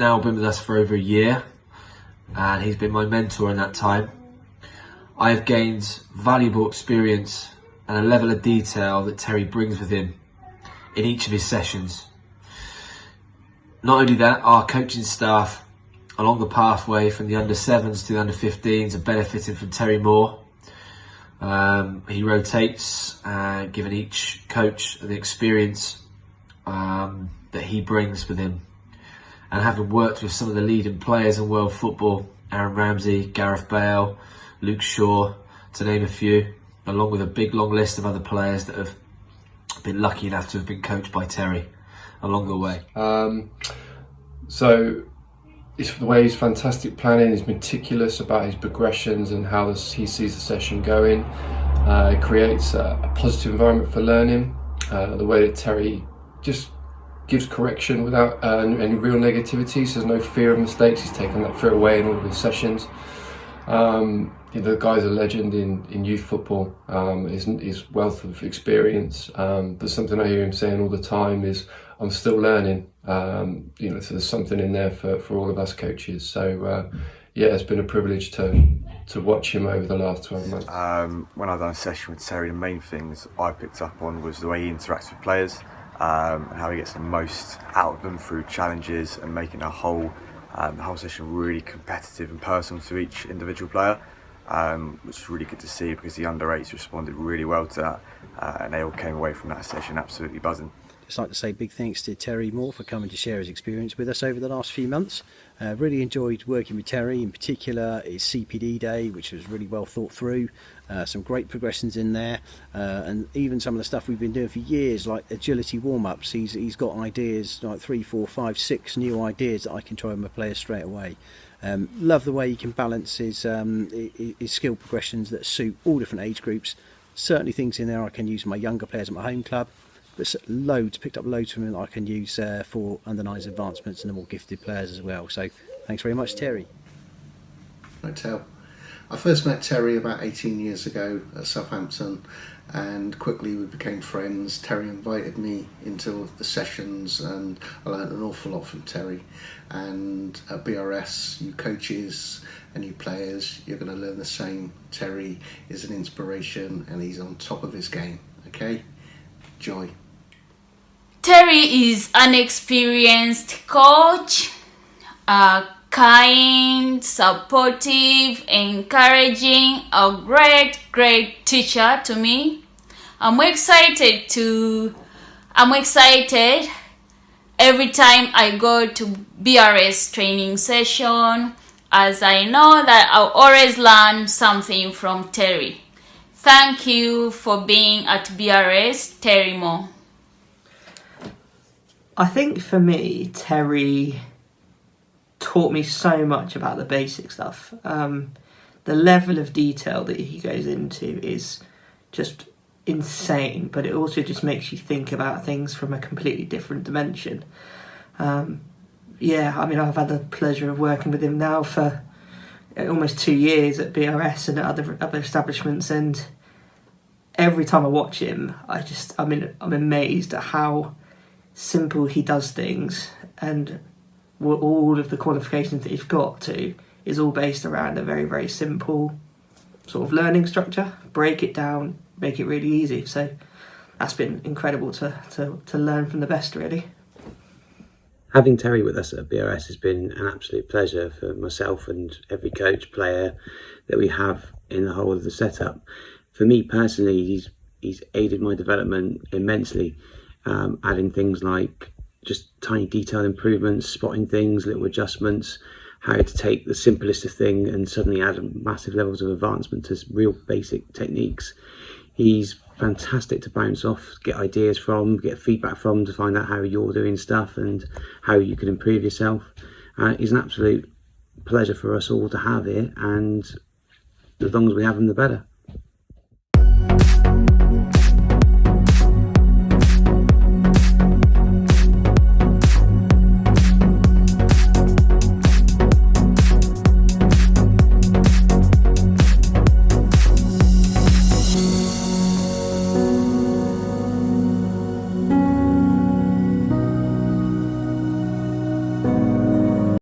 now been with us for over a year, and he's been my mentor in that time. I have gained valuable experience and a level of detail that Terry brings with him in each of his sessions. Not only that, our coaching staff along the pathway from the under 7s to the under 15s are benefiting from Terry more. He rotates, giving each coach the experience that he brings with him. And having worked with some of the leading players in world football, Aaron Ramsey, Gareth Bale, Luke Shaw, to name a few, along with a big long list of other players that have been lucky enough to have been coached by Terry along the way. So it's the way he's fantastic planning, he's meticulous about his progressions and how he sees the session going. It creates a positive environment for learning. The way that Terry just gives correction without any real negativity, so there's no fear of mistakes. He's taken that fear away in all of his sessions. The guy's a legend in youth football. His wealth of experience, but something I hear him saying all the time is, I'm still learning. So there's something in there for all of us coaches. So it's been a privilege to watch him over the last 12 months. When I've done a session with Terry, the main things I picked up on was the way he interacts with players, and how he gets the most out of them through challenges and making the whole session really competitive and personal to each individual player, which is really good to see, because the under 8s responded really well to that, and they all came away from that session absolutely buzzing. Just like to say big thanks to Terry Moore for coming to share his experience with us over the last few months. Really enjoyed working with Terry, in particular his CPD day, which was really well thought through. Some great progressions in there, and even some of the stuff we've been doing for years, like agility warm-ups. He's got ideas, like 3, 4, 5, 6 new ideas that I can try with my players straight away. Love the way he can balance his skill progressions that suit all different age groups. Certainly things in there I can use for my younger players at my home club, but picked up loads from him that I can use for under 9s advancements and the more gifted players as well. So thanks very much, Terry. I first met Terry about 18 years ago at Southampton, and quickly we became friends. Terry invited me into the sessions and I learned an awful lot from Terry. And at BRS, you coaches and you players, you're going to learn the same. Terry is an inspiration and he's on top of his game. Okay? Joy. Terry is an experienced coach, kind, supportive, encouraging, a great teacher to me. I'm excited every time I go to BRS training session, as I know that I'll always learn something from Terry. Thank you for being at BRS, Terry Moore. I think for me, Terry taught me so much about the basic stuff. The level of detail that he goes into is just insane, but it also just makes you think about things from a completely different dimension. I've had the pleasure of working with him now for almost 2 years at BRS and at other establishments, and every time I watch him, I'm amazed at how simple he does things, and all of the qualifications that he's got to is all based around a very, very simple sort of learning structure. Break it down, make it really easy. So that's been incredible to learn from the best, really. Having Terry with us at BRS has been an absolute pleasure for myself and every coach, player that we have in the whole of the setup. For me personally, he's aided my development immensely, adding things like just tiny detail improvements, spotting things, little adjustments, how to take the simplest of thing and suddenly add massive levels of advancement to real basic techniques. He's fantastic to bounce off, get ideas from, get feedback from, to find out how you're doing stuff and how you can improve yourself. He's an absolute pleasure for us all to have here, and as long as we have him, the better.